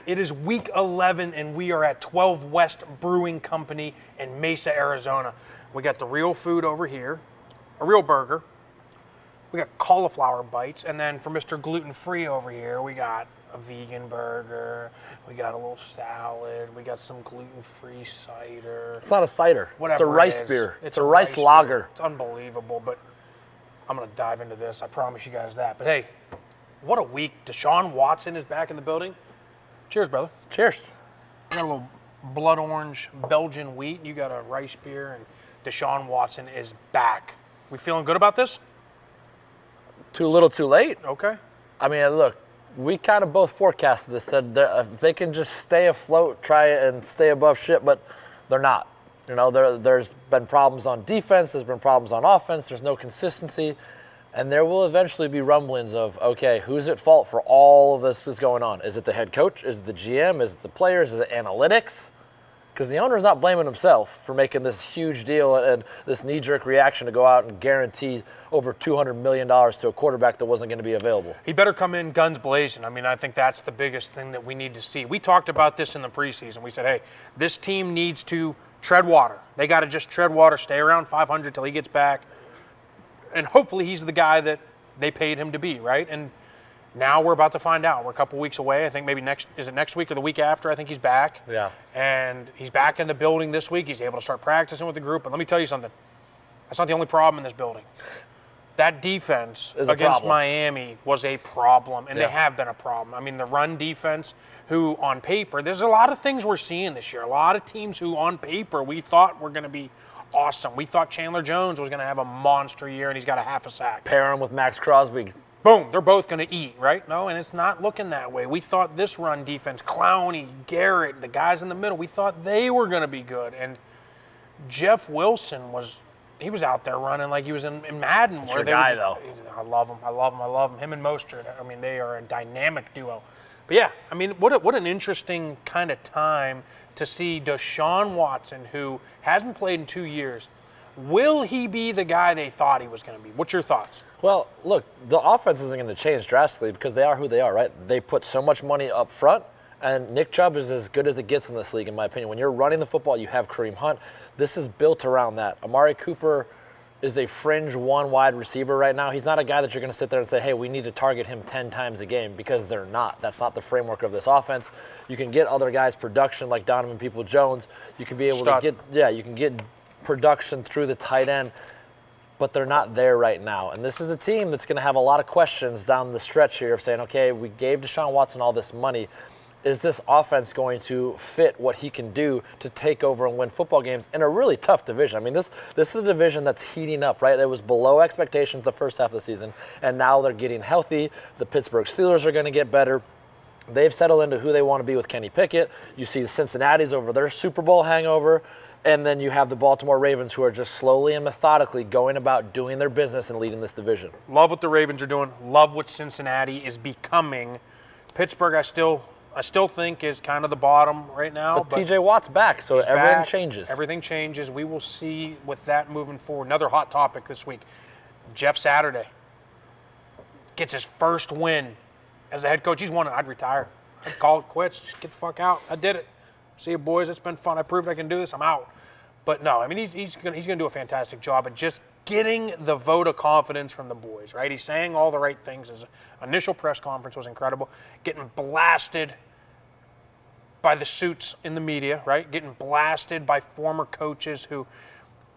It is week 11, and we are at 12 West Brewing Company in Mesa, Arizona. We got the real food over here, a real burger. We got cauliflower bites, and then for Mr. Gluten-Free over here, we got a vegan burger. We got a little salad. We got some gluten-free cider. It's not a cider. Whatever it's a rice beer. It's a rice lager. Beer. It's unbelievable, but I'm going to dive into this. I promise you guys that. But hey, what a week. Deshaun Watson is back in the building. Cheers, brother. Cheers. I got a little blood orange Belgian wheat. You got a rice beer, and Deshaun Watson is back. We feeling good about this? Too little, too late. Okay. I mean, look, we kind of both forecasted this, said if they can just stay afloat, try and stay above shit, but they're not. You know, there's been problems on defense, there's been problems on offense, there's no consistency, and there will eventually be rumblings of, okay, who's at fault for all of this is going on? Is it the head coach? Is it the GM? Is it the players? Is it analytics? Because the owner's not blaming himself for making this huge deal and this knee-jerk reaction to go out and guarantee over $200 million to a quarterback that wasn't going to be available. He better come in guns blazing. I mean, I think that's the biggest thing that we need to see. We talked about this in the preseason. We said, hey, this team needs to tread water. They got to just tread water, stay around 500 till he gets back. And hopefully he's the guy that they paid him to be, right? And now we're about to find out. We're a couple weeks away. I think maybe next week or the week after? I think he's back. Yeah. And he's back in the building this week. He's able to start practicing with the group. But let me tell you something. That's not the only problem in this building. That defense against Miami was a problem, and they have been a problem. I mean, the run defense, who on paper, there's a lot of things we're seeing this year. A lot of teams who on paper we thought were going to be awesome. We thought Chandler Jones was going to have a monster year, and he's got a half a sack. Pair him with Max Crosby. Boom, they're both going to eat, right? No, and it's not looking that way. We thought this run defense, Clowney, Garrett, the guys in the middle, we thought they were going to be good. And Jeff Wilson was out there running like he was in Madden. That's your guy, though. I love him. Him and Mostert, I mean, they are a dynamic duo. But yeah, I mean, what an interesting kind of time to see Deshaun Watson, who hasn't played in 2 years. Will he be the guy they thought he was going to be? What's your thoughts? Well, look, the offense isn't going to change drastically because they are who they are, right? They put so much money up front, and Nick Chubb is as good as it gets in this league, in my opinion. When you're running the football, you have Kareem Hunt. This is built around that. Amari Cooper is a fringe one wide receiver right now. He's not a guy that you're going to sit there and say, hey, we need to target him 10 times a game, because they're not. That's not the framework of this offense. You can get other guys production like Donovan Peoples-Jones. You can be able to get production through the tight end, but they're not there right now. And this is a team that's going to have a lot of questions down the stretch here of saying, okay, we gave Deshaun Watson all this money. Is this offense going to fit what he can do to take over and win football games in a really tough division? I mean, this is a division that's heating up, right? It was below expectations the first half of the season, and now they're getting healthy. The Pittsburgh Steelers are going to get better. They've settled into who they want to be with Kenny Pickett. You see the Cincinnati's over their Super Bowl hangover. And then you have the Baltimore Ravens, who are just slowly and methodically going about doing their business and leading this division. Love what the Ravens are doing. Love what Cincinnati is becoming. Pittsburgh, I still think is kind of the bottom right now. But T.J. Watt's back, so everything changes. Everything changes. We will see with that moving forward. Another hot topic this week. Jeff Saturday gets his first win as a head coach. He's won it. I'd retire. I'd call it quits. Just get the fuck out. I did it. See you, boys. It's been fun. I proved I can do this. I'm out. But no, I mean, he's gonna do a fantastic job at just getting the vote of confidence from the boys, right? He's saying all the right things. His initial press conference was incredible. Getting blasted by the suits in the media, right? Getting blasted by former coaches who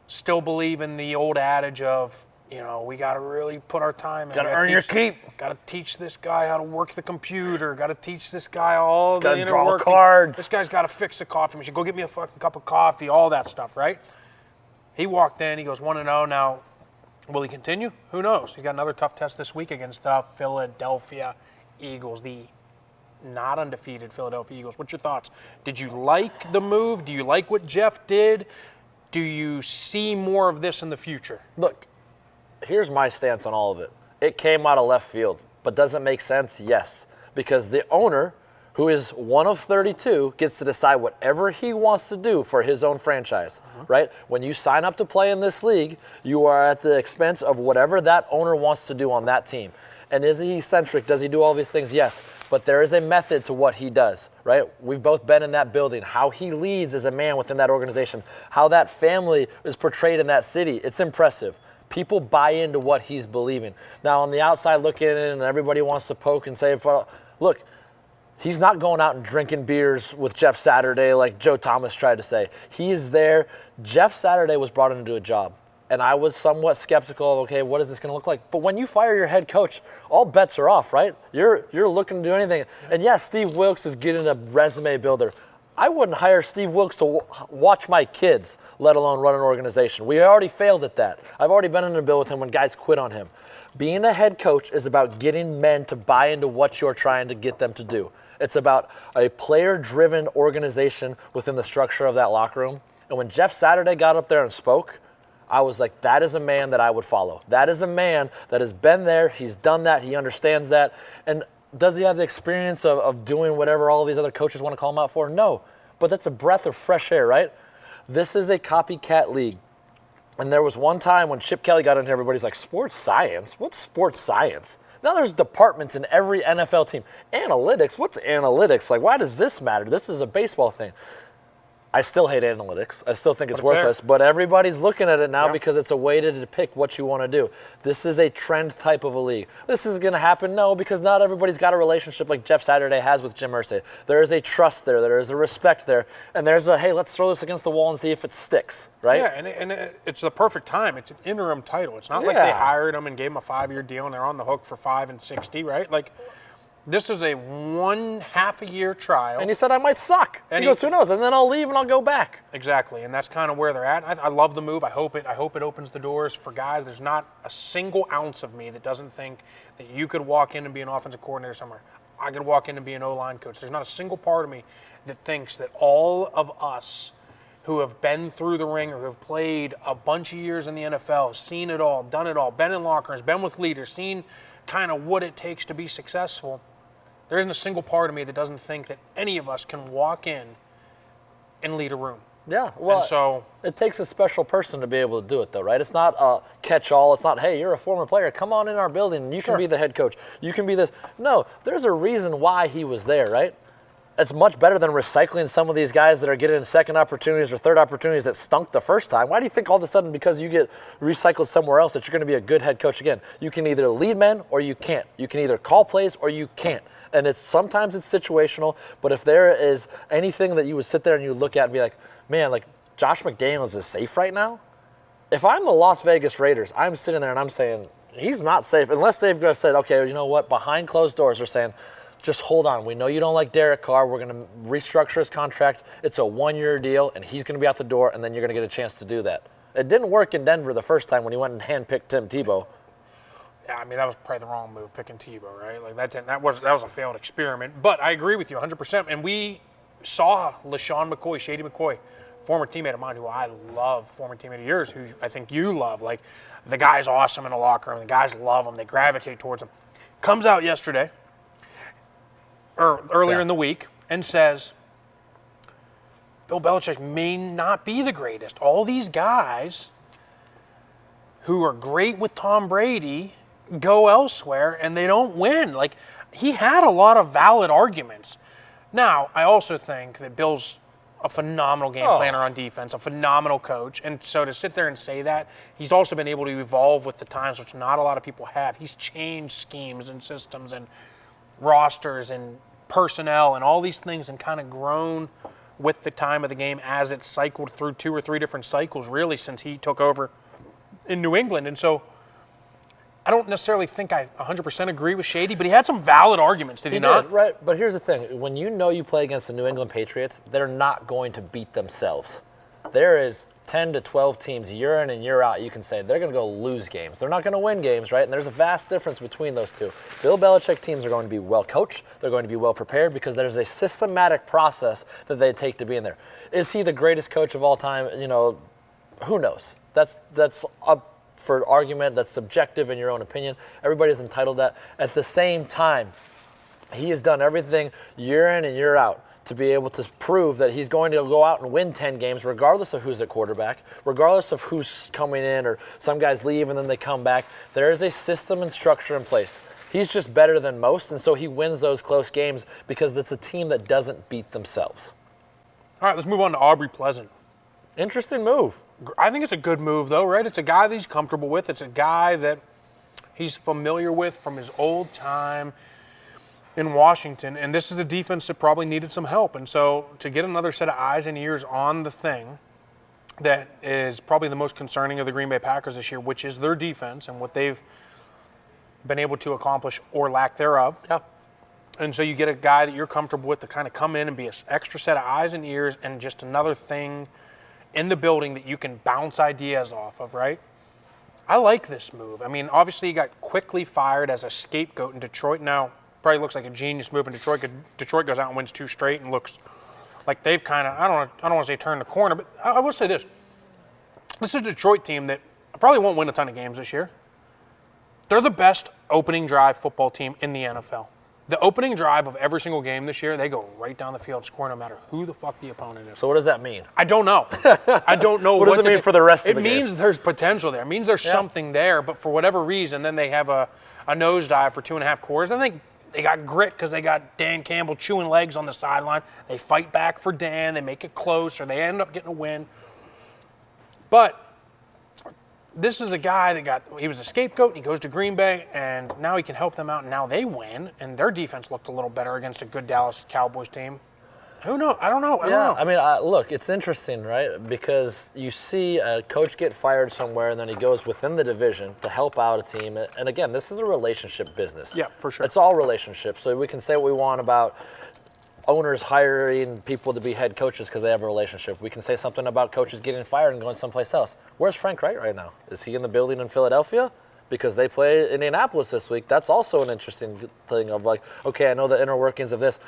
still believe in the old adage of, you know, we got to really put our time in. Got to earn your keep. Got to teach this guy how to work the computer. Got to teach this guy all the inner draw workings. Cards. This guy's got to fix the coffee machine. Go get me a fucking cup of coffee. All that stuff, right? He walked in. He goes 1-0. Now, will he continue? Who knows? He's got another tough test this week against Philadelphia Eagles, the not undefeated Philadelphia Eagles. What's your thoughts? Did you like the move? Do you like what Jeff did? Do you see more of this in the future? Look, here's my stance on all of it. It came out of left field, but does it make sense? Yes, because the owner, who is one of 32, gets to decide whatever he wants to do for his own franchise, right? When you sign up to play in this league, you are at the expense of whatever that owner wants to do on that team. And is he eccentric? Does he do all these things? Yes. But there is a method to what he does, right? We've both been in that building. How he leads as a man within that organization, how that family is portrayed in that city, it's impressive. People buy into what he's believing. Now, on the outside looking in, and everybody wants to poke and say, look, he's not going out and drinking beers with Jeff Saturday like Joe Thomas tried to say. He is there. Jeff Saturday was brought in to do a job. And I was somewhat skeptical of, okay, what is this going to look like? But when you fire your head coach, all bets are off, right? You're looking to do anything. And yes, Steve Wilkes is getting a resume builder. I wouldn't hire Steve Wilkes to watch my kids, let alone run an organization. We already failed at that. I've already been in a bill with him when guys quit on him. Being a head coach is about getting men to buy into what you're trying to get them to do. It's about a player-driven organization within the structure of that locker room. And when Jeff Saturday got up there and spoke, I was like, that is a man that I would follow. That is a man that has been there. He's done that. He understands that. And does he have the experience of doing whatever all these other coaches want to call him out for? No. But that's a breath of fresh air, right? This is a copycat league. And there was one time when Chip Kelly got in here, everybody's like, sports science? What's sports science? Now there's departments in every NFL team. Analytics? What's analytics? Like, why does this matter? This is a baseball thing. I still hate analytics. I still think it's worthless, but everybody's looking at it now because it's a way to depict what you want to do. This is a trend type of a league. This is going to happen? No, because not everybody's got a relationship like Jeff Saturday has with Jim Irsay. There is a trust there. There is a respect there. And there's a, hey, let's throw this against the wall and see if it sticks, right? Yeah, and it's the perfect time. It's an interim title. It's not like they hired him and gave him a 5-year deal and they're on the hook for $5 and $60, right? Like, this is a 1.5 year trial. And he said, I might suck. And he goes, who knows? And then I'll leave and I'll go back. Exactly, and that's kind of where they're at. I love the move. I hope it opens the doors for guys. There's not a single ounce of me that doesn't think that you could walk in and be an offensive coordinator somewhere. I could walk in and be an O-line coach. There's not a single part of me that thinks that all of us who have been through the ringer, who have played a bunch of years in the NFL, seen it all, done it all, been in locker rooms, been with leaders, seen kind of what it takes to be successful. There isn't a single part of me that doesn't think that any of us can walk in and lead a room. Yeah, well, and so it takes a special person to be able to do it, though, right? It's not a catch-all. It's not, hey, you're a former player. Come on in our building. You can be the head coach. You can be this. No, there's a reason why he was there, right? It's much better than recycling some of these guys that are getting second opportunities or third opportunities that stunk the first time. Why do you think all of a sudden because you get recycled somewhere else that you're going to be a good head coach again? You can either lead men or you can't. You can either call plays or you can't. And sometimes it's situational, but if there is anything that you would sit there and you look at and be like, man, like Josh McDaniels is safe right now. If I'm the Las Vegas Raiders, I'm sitting there and I'm saying, he's not safe. Unless they've just said, okay, you know what, behind closed doors they're saying, just hold on. We know you don't like Derek Carr. We're going to restructure his contract. It's a 1-year deal, and he's going to be out the door, and then you're going to get a chance to do that. It didn't work in Denver the first time when he went and handpicked Tim Tebow. Yeah, I mean, that was probably the wrong move, picking Tebow, right? Like that was a failed experiment. But I agree with you 100%. And we saw LaShawn McCoy, Shady McCoy, former teammate of mine who I love, former teammate of yours, who I think you love. Like, the guy's awesome in the locker room. The guys love him. They gravitate towards him. Comes out yesterday, or earlier in the week, and says, Bill Belichick may not be the greatest. All these guys who are great with Tom Brady go elsewhere and they don't win. Like, he had a lot of valid arguments. Now, I also think that Bill's a phenomenal game planner on defense, a phenomenal coach. And so to sit there and say that, he's also been able to evolve with the times, which not a lot of people have. He's changed schemes and systems and rosters and personnel and all these things and kind of grown with the time of the game as it cycled through 2 or 3 different cycles, really, since he took over in New England. And so I don't necessarily think I 100% agree with Shady, but he had some valid arguments, did he not? Did, right. But here's the thing. When you know you play against the New England Patriots, they're not going to beat themselves. There is 10 to 12 teams year in and year out, you can say they're going to go lose games. They're not going to win games, right? And there's a vast difference between those two. Bill Belichick teams are going to be well coached. They're going to be well prepared because there's a systematic process that they take to be in there. Is he the greatest coach of all time? You know, who knows? That's up for argument. That's subjective in your own opinion. Everybody's entitled to that. At the same time, he has done everything year in and year out to be able to prove that he's going to go out and win 10 games regardless of who's at quarterback, regardless of who's coming in, or some guys leave and then they come back. There is a system and structure in place. He's just better than most, and so he wins those close games because it's a team that doesn't beat themselves. All right, let's move on to Aubrey Pleasant. Interesting move. I think it's a good move, though, right? It's a guy that he's comfortable with. It's a guy that he's familiar with from his old time in Washington, and this is a defense that probably needed some help. And so to get another set of eyes and ears on the thing that is probably the most concerning of the Green Bay Packers this year, which is their defense and what they've been able to accomplish or lack thereof. Yeah. And so you get a guy that you're comfortable with to kind of come in and be an extra set of eyes and ears and just another thing in the building that you can bounce ideas off of, right? I like this move. I mean, obviously he got quickly fired as a scapegoat in Detroit. Now, probably looks like a genius move in Detroit. Detroit goes out and wins 2 straight and looks like they've kind of, I don't want to say turned the corner, but I will say this. This is a Detroit team that probably won't win a ton of games this year. They're the best opening drive football team in the NFL. The opening drive of every single game this year, they go right down the field, score no matter who the fuck the opponent is. So what does that mean? I don't know. I don't know what does it mean for the rest of the game? It means there's potential there. It means there's something there, but for whatever reason, then they have a nosedive for 2.5 quarters. I think they got grit because they got Dan Campbell chewing legs on the sideline. They fight back for Dan. They make it close, or they end up getting a win. But this is a guy that he was a scapegoat, and he goes to Green Bay, and now he can help them out, and now they win, and their defense looked a little better against a good Dallas Cowboys team. Who knows? I don't know. I don't know. I mean, look, it's interesting, right? Because you see a coach get fired somewhere, and then he goes within the division to help out a team. And again, this is a relationship business. Yeah, for sure. It's all relationships. So we can say what we want about owners hiring people to be head coaches because they have a relationship. We can say something about coaches getting fired and going someplace else. Where's Frank Wright right now? Is he in the building in Philadelphia? Because they play Indianapolis this week. That's also an interesting thing of like, okay, I know the inner workings of this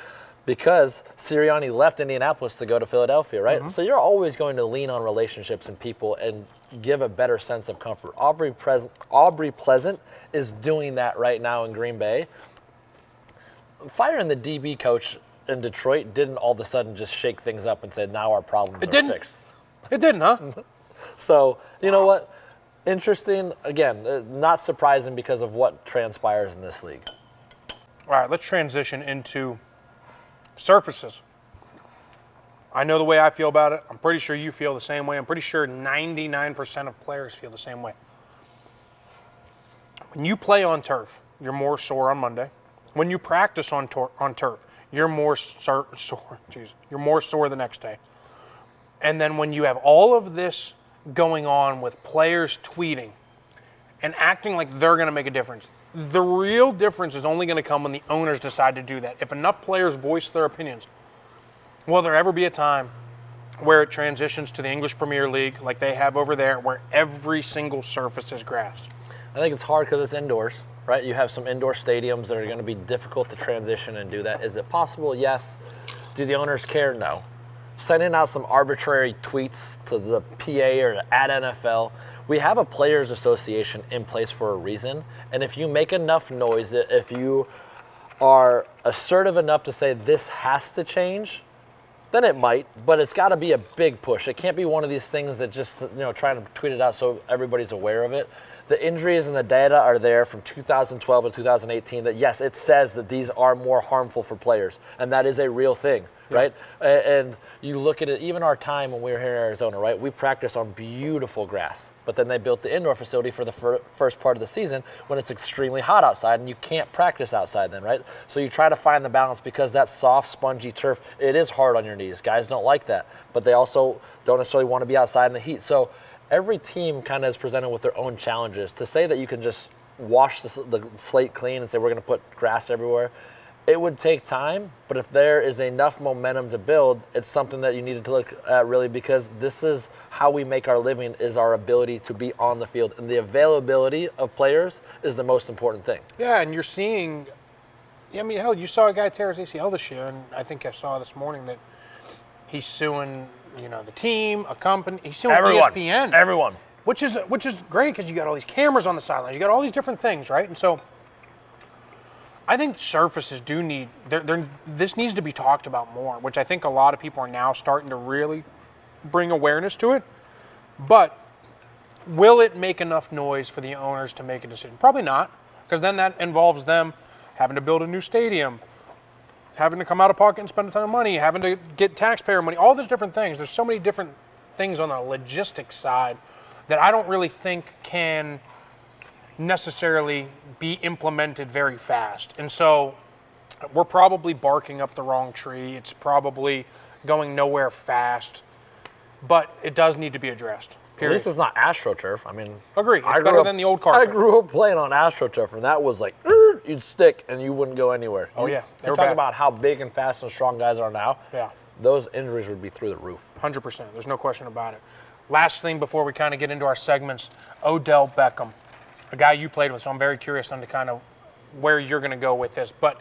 because Sirianni left Indianapolis to go to Philadelphia, right? Mm-hmm. So you're always going to lean on relationships and people and give a better sense of comfort. Aubrey Pleasant is doing that right now in Green Bay. Firing the DB coach in Detroit didn't all of a sudden just shake things up and say, now our problems are fixed. It didn't, huh? So, you know what? Interesting. Again, not surprising because of what transpires in this league. All right, let's transition into surfaces. I know the way I feel about it. I'm pretty sure you feel the same way. I'm pretty sure 99% of players feel the same way. When you play on turf, you're more sore on Monday. When you practice on turf, you're more sore. You're more sore the next day. And then when you have all of this going on with players tweeting and acting like they're going to make a difference, the real difference is only going to come when the owners decide to do that. If enough players voice their opinions, will there ever be a time where it transitions to the English Premier League like they have over there, where every single surface is grass? I think it's hard because it's indoors. Right, you have some indoor stadiums that are going to be difficult to transition and do that. Is it possible? Yes. Do the owners care? No. Sending out some arbitrary tweets to the PA or at NFL. We have a players association in place for a reason, and if you make enough noise, if you are assertive enough to say this has to change, then it might, but it's got to be a big push. It can't be one of these things that just, trying to tweet it out so everybody's aware of it. The injuries and the data are there from 2012 to 2018 that, yes, it says that these are more harmful for players, and that is a real thing, right? And you look at it, even our time when we were here in Arizona, right? We practice on beautiful grass, but then they built the indoor facility for the first part of the season when it's extremely hot outside, and you can't practice outside then, right? So you try to find the balance because that soft, spongy turf, it is hard on your knees. Guys don't like that, but they also don't necessarily want to be outside in the heat. So every team kind of is presented with their own challenges. To say that you can just wash the slate clean and say we're going to put grass everywhere, it would take time, but if there is enough momentum to build, it's something that you needed to look at really, because this is how we make our living, is our ability to be on the field. And the availability of players is the most important thing. Yeah, and you're seeing, I mean, hell, you saw a guy tear his ACL this year, and I think I saw this morning that he's suing the team, a company. He's suing ESPN. Everyone. Which is great because you got all these cameras on the sidelines. You got all these different things, right? And so I think surfaces do need, this needs to be talked about more, which I think a lot of people are now starting to really bring awareness to it. But will it make enough noise for the owners to make a decision? Probably not. because then that involves them having to build a new stadium, having to come out of pocket and spend a ton of money, having to get taxpayer money, all those different things. There's so many different things on the logistics side that I don't really think can necessarily be implemented very fast. And so we're probably barking up the wrong tree. It's probably going nowhere fast, but it does need to be addressed. Period. At least it's not AstroTurf. I mean, Agree. It's better than the old carpet. I grew up playing on AstroTurf, and that was like, you'd stick and you wouldn't go anywhere. Oh, yeah. They talk about how big and fast and strong guys are now. Yeah. Those injuries would be through the roof. 100%. There's no question about it. Last thing before we kind of get into our segments, Odell Beckham, a guy you played with, so I'm very curious on to kind of where you're going to go with this. But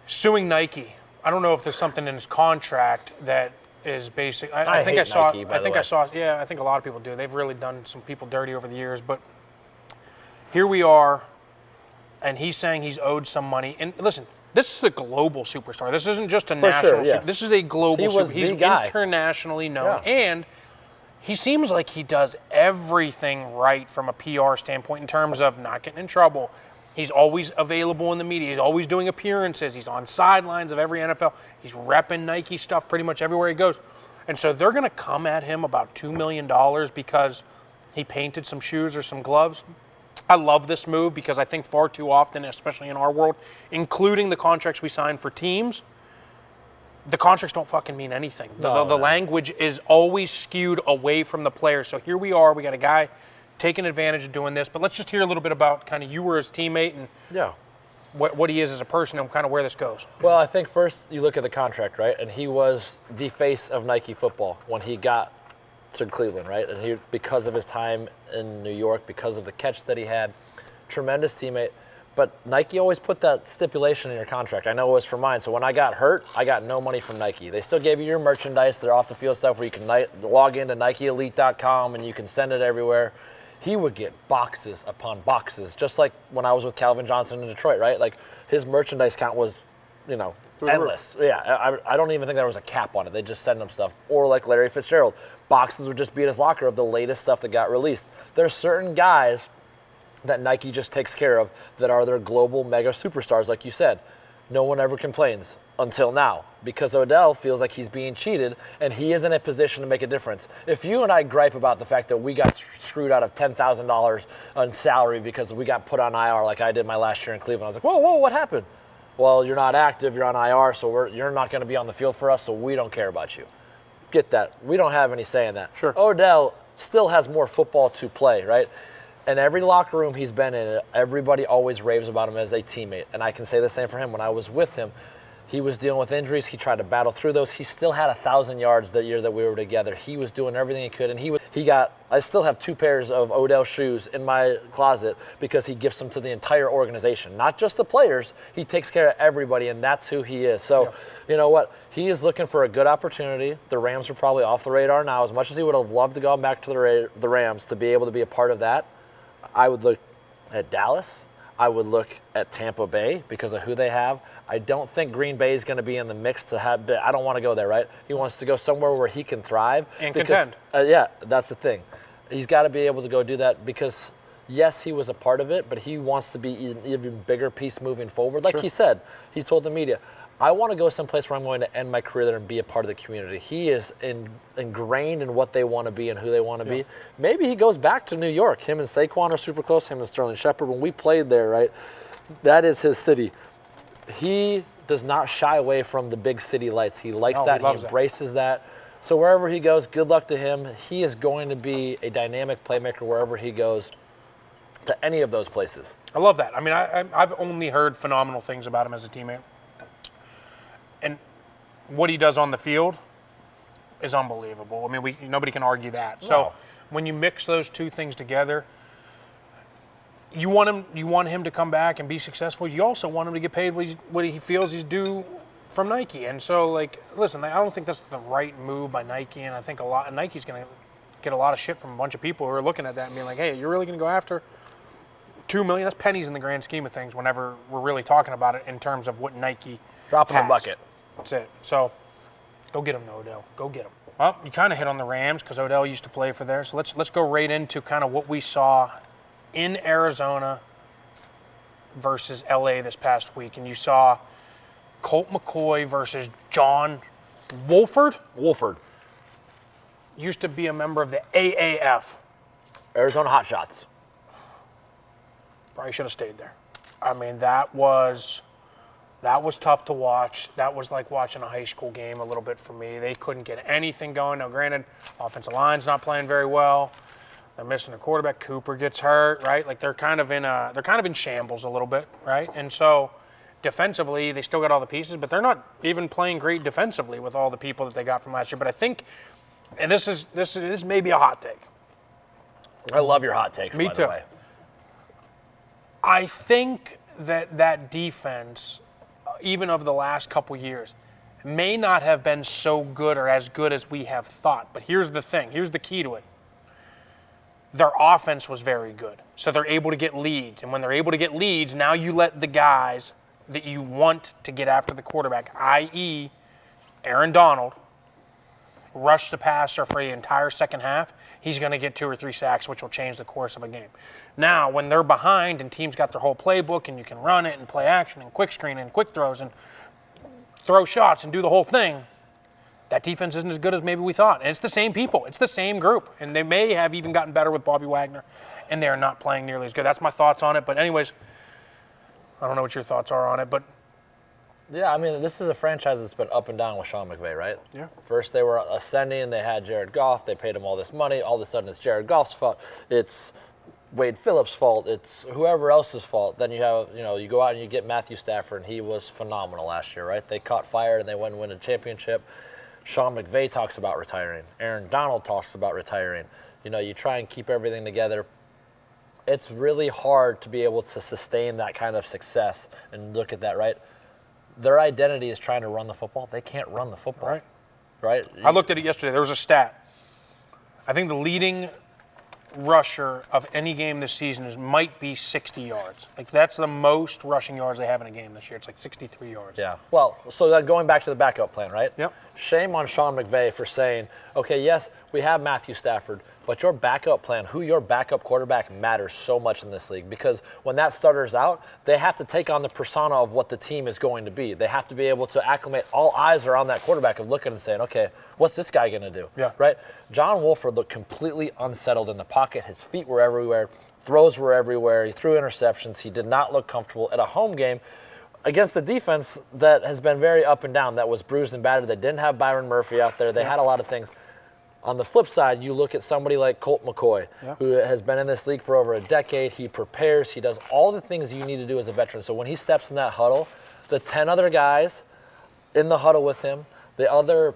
suing Nike, I don't know if there's something in his contract that is basic. I think I saw. Nike, I saw. Yeah, I think a lot of people do. They've really done some people dirty over the years. But here we are, and he's saying he's owed some money. And listen, this is a global superstar. This isn't just a national. Sure, yes. This is a global. He was He's the guy. Internationally known, Yeah. and he seems like he does everything right from a PR standpoint in terms of not getting in trouble. He's always available in the media. He's always doing appearances. He's on sidelines of every NFL. He's repping Nike stuff pretty much everywhere he goes. And so they're going to come at him about $2 million because he painted some shoes or some gloves. I love this move because I think far too often, especially in our world, including the contracts we sign for teams, the contracts don't fucking mean anything. The language is always skewed away from the players. So here we are. We got a guy taking advantage of doing this. But let's just hear a little bit about kind of you were his teammate and what he is as a person and kind of where this goes. Well, I think first you look at the contract, right? And he was the face of Nike football when he got to Cleveland, right? And he, because of his time in New York, because of the catch that he had, tremendous teammate. But Nike always put that stipulation in your contract. I know it was for mine. So when I got hurt, I got no money from Nike. They still gave you your merchandise, their off-the-field stuff where you can log into NikeElite.com and you can send it everywhere. He would get boxes upon boxes, just like when I was with Calvin Johnson in Detroit, right? Like his merchandise count was, endless. Yeah, I don't even think there was a cap on it. They just send him stuff. Or like Larry Fitzgerald, boxes would just be in his locker of the latest stuff that got released. There's certain guys that Nike just takes care of that are their global mega superstars, like you said. No one ever complains until now because Odell feels like he's being cheated and he is in a position to make a difference. If you and I gripe about the fact that we got screwed out of $10,000 on salary because we got put on IR like I did my last year in Cleveland, I was like, whoa, what happened? Well, you're not active, you're on IR, so you're not going to be on the field for us, so we don't care about you. Get that. We don't have any say in that. Sure. Odell still has more football to play, right? And every locker room he's been in, everybody always raves about him as a teammate. And I can say the same for him. When I was with him, he was dealing with injuries. He tried to battle through those. He still had 1,000 yards that year that we were together. He was doing everything he could. And I still have 2 pairs of Odell shoes in my closet because he gives them to the entire organization. Not just the players. He takes care of everybody, and that's who he is. So, You know what? He is looking for a good opportunity. The Rams are probably off the radar now. As much as he would have loved to go back to the Rams to be able to be a part of that, I would look at Dallas. I would look at Tampa Bay because of who they have. I don't think Green Bay is going to be in the mix to have. I don't want to go there, right? He wants to go somewhere where he can thrive and contend. Yeah, that's the thing. He's got to be able to go do that because, yes, he was a part of it, but he wants to be an even bigger piece moving forward. Like he said, he told the media, I want to go someplace where I'm going to end my career there and be a part of the community. He is ingrained in what they want to be and who they want to be. Maybe he goes back to New York. Him and Saquon are super close. Him and Sterling Shepard. When we played there, right, that is his city. He does not shy away from the big city lights. He likes that. He embraces that. So wherever he goes, good luck to him. He is going to be a dynamic playmaker wherever he goes to any of those places. I love that. I mean, I've only heard phenomenal things about him as a teammate. And what he does on the field is unbelievable. I mean, nobody can argue that. No. So when you mix those two things together, you want him to come back and be successful. You also want him to get paid what he feels he's due from Nike. And so, listen, I don't think that's the right move by Nike. And I think Nike's going to get a lot of shit from a bunch of people who are looking at that and being like, hey, you're really going to go after $2 million? That's pennies in the grand scheme of things whenever we're really talking about it in terms of what Nike Dropping has. the bucket. That's it. So go get him, Odell. Go get him. Well, you kind of hit on the Rams because Odell used to play for there. So let's go right into kind of what we saw in Arizona versus LA this past week, and you saw Colt McCoy versus John Wolford. Wolford, Used to be a member of the AAF. Arizona Hotshots. Probably should have stayed there. I mean, that was tough to watch. That was like watching a high school game a little bit for me. They couldn't get anything going. Now, granted, offensive line's not playing very well. They're missing a quarterback. Cooper gets hurt, right? Like they're kind of in shambles a little bit, right? And so defensively, they still got all the pieces, but they're not even playing great defensively with all the people that they got from last year. But I think, and this may be a hot take. I love your hot takes, Me by too. the way. I think that defense, even of the last couple years, may not have been so good or as good as we have thought. But here's the thing. Here's the key to it. Their offense was very good. So they're able to get leads. And when they're able to get leads, now you let the guys that you want to get after the quarterback, i.e. Aaron Donald, rush the passer for the entire second half. He's going to get 2 or 3 sacks, which will change the course of a game. Now, when they're behind and teams got their whole playbook and you can run it and play action and quick screen and quick throws and throw shots and do the whole thing, that defense isn't as good as maybe we thought. And it's the same people. It's the same group. And they may have even gotten better with Bobby Wagner, and they're not playing nearly as good. That's my thoughts on it. But anyways, I don't know what your thoughts are on it, but Yeah, I mean, this is a franchise that's been up and down with Sean McVay, right? Yeah. First they were ascending, they had Jared Goff, they paid him all this money. All of a sudden it's Jared Goff's fault. It's Wade Phillips' fault. It's whoever else's fault. Then you have, you go out and you get Matthew Stafford, and he was phenomenal last year, right? They caught fire and they went and win a championship. Sean McVay talks about retiring. Aaron Donald talks about retiring. You try and keep everything together. It's really hard to be able to sustain that kind of success. And look at that, right? Their identity is trying to run the football. They can't run the football. Right? I looked at it yesterday. There was a stat. I think the leading rusher of any game this season might be 60 yards. Like, that's the most rushing yards they have in a game this year. It's like 63 yards. Yeah. Well, so then going back to the backup plan, right? Yep. Shame on Sean McVay for saying, okay, yes, we have Matthew Stafford, but your backup plan, who your backup quarterback matters so much in this league, because when that starter's out, they have to take on the persona of what the team is going to be. They have to be able to acclimate. All eyes are on that quarterback of looking and saying, okay, what's this guy going to do? Yeah. Right? John Wolford looked completely unsettled in the pocket. His feet were everywhere. Throws were everywhere. He threw interceptions. He did not look comfortable at a home game against a defense that has been very up and down, that was bruised and battered. They didn't have Byron Murphy out there. They had a lot of things. On the flip side, you look at somebody like Colt McCoy, who has been in this league for over a decade. He prepares. He does all the things you need to do as a veteran. So when he steps in that huddle, the 10 other guys in the huddle with him, the other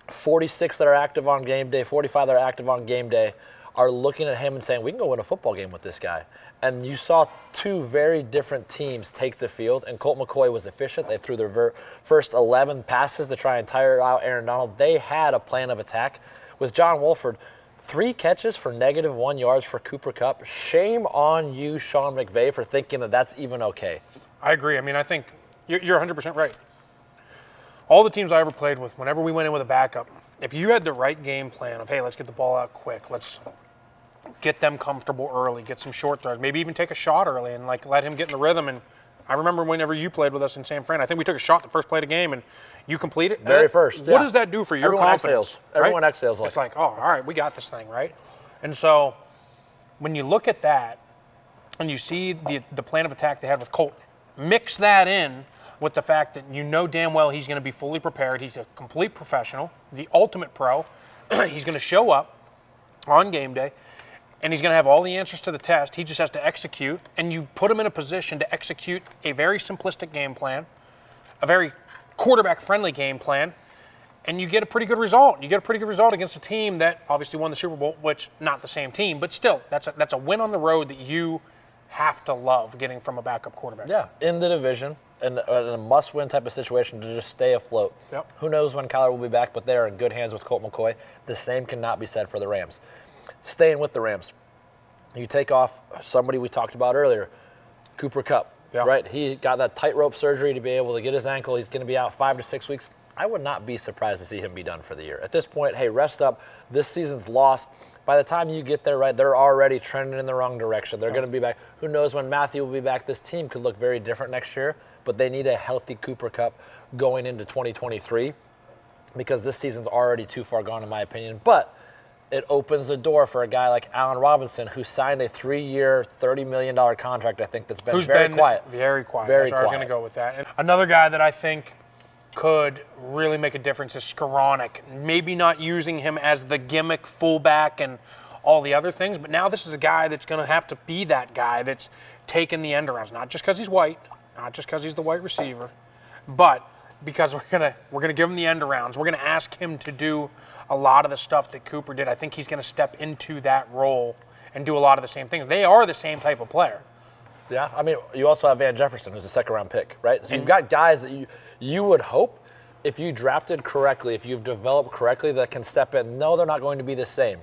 46 that are active on game day, 45 that are active on game day, are looking at him and saying, we can go win a football game with this guy. And you saw two very different teams take the field, and Colt McCoy was efficient. They threw their first 11 passes to try and tire out Aaron Donald. They had a plan of attack. With John Wolford, 3 catches for -1 yards for Cooper Kupp. Shame on you, Sean McVay, for thinking that that's even okay. I agree. I mean, I think you're 100% right. All the teams I ever played with, whenever we went in with a backup, if you had the right game plan of, hey, let's get the ball out quick, let's get them comfortable early, get some short throws, maybe even take a shot early and let him get in the rhythm. And I remember whenever you played with us in San Fran, I think we took a shot the first play of the game and you completed it. Very first. What does that do for your Everyone confidence? exhales. Everyone right? exhales like it's like, oh, all right, we got this thing, right? And so when you look at that and you see the plan of attack they had with Colt, mix that in with the fact that you know damn well he's going to be fully prepared. He's a complete professional, the ultimate pro. He's going to show up on game day, and he's going to have all the answers to the test. He just has to execute, and you put him in a position to execute a very simplistic game plan, a very quarterback-friendly game plan, and you get a pretty good result. You get a pretty good result against a team that obviously won the Super Bowl, which not the same team, but still, that's a win on the road that you have to love getting from a backup quarterback. Yeah, in the division, in a must-win type of situation to just stay afloat. Yep. Who knows when Kyler will be back, but they are in good hands with Colt McCoy. The same cannot be said for the Rams. Staying with the Rams, you take off somebody we talked about earlier, Cooper Kupp, right? He got that tightrope surgery to be able to get his ankle. He's going to be out 5 to 6 weeks. I would not be surprised to see him be done for the year. At this point, hey, rest up. This season's lost. By the time you get there, right, they're already trending in the wrong direction. They're going to be back. Who knows when Matthew will be back? This team could look very different next year, but they need a healthy Cooper Kupp going into 2023 because this season's already too far gone, in my opinion. But it opens the door for a guy like Allen Robinson, who signed a 3-year, $30 million contract, I think, that's been very quiet. Very quiet. Very That's where I was quiet. going to go with that. And another guy that I think could really make a difference is Skoranek. Maybe not using him as the gimmick fullback and all the other things, but now this is a guy that's going to have to be that guy that's taking the end arounds, not just because he's white, not just because he's the white receiver, but because we're gonna give him the end arounds. We're gonna ask him to do a lot of the stuff that Cooper did. I think he's gonna step into that role and do a lot of the same things. They are the same type of player. Yeah, I mean, you also have Van Jefferson, who's a second-round pick, right? So you've got guys that you would hope, if you drafted correctly, if you've developed correctly, that can step in. No, they're not going to be the same.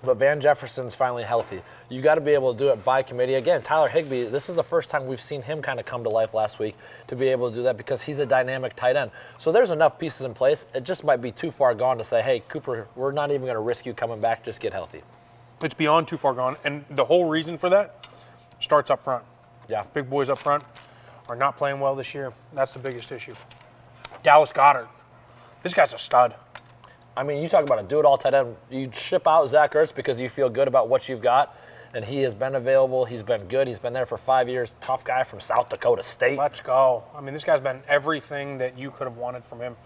But Van Jefferson's finally healthy. You got to be able to do it by committee. Again, Tyler Higbee, this is the first time we've seen him kind of come to life last week to be able to do that because he's a dynamic tight end. So there's enough pieces in place. It just might be too far gone to say, hey, Cooper, we're not even going to risk you coming back. Just get healthy. It's beyond too far gone. And the whole reason for that starts up front. Yeah. Big boys up front are not playing well this year. That's the biggest issue. Dallas Goedert. This guy's a stud. I mean, you talk about a do-it-all tight end. You ship out Zach Ertz because you feel good about what you've got, and he has been available. He's been good. He's been there for 5 years. Tough guy from South Dakota State. Let's go. I mean, this guy's been everything that you could have wanted from him.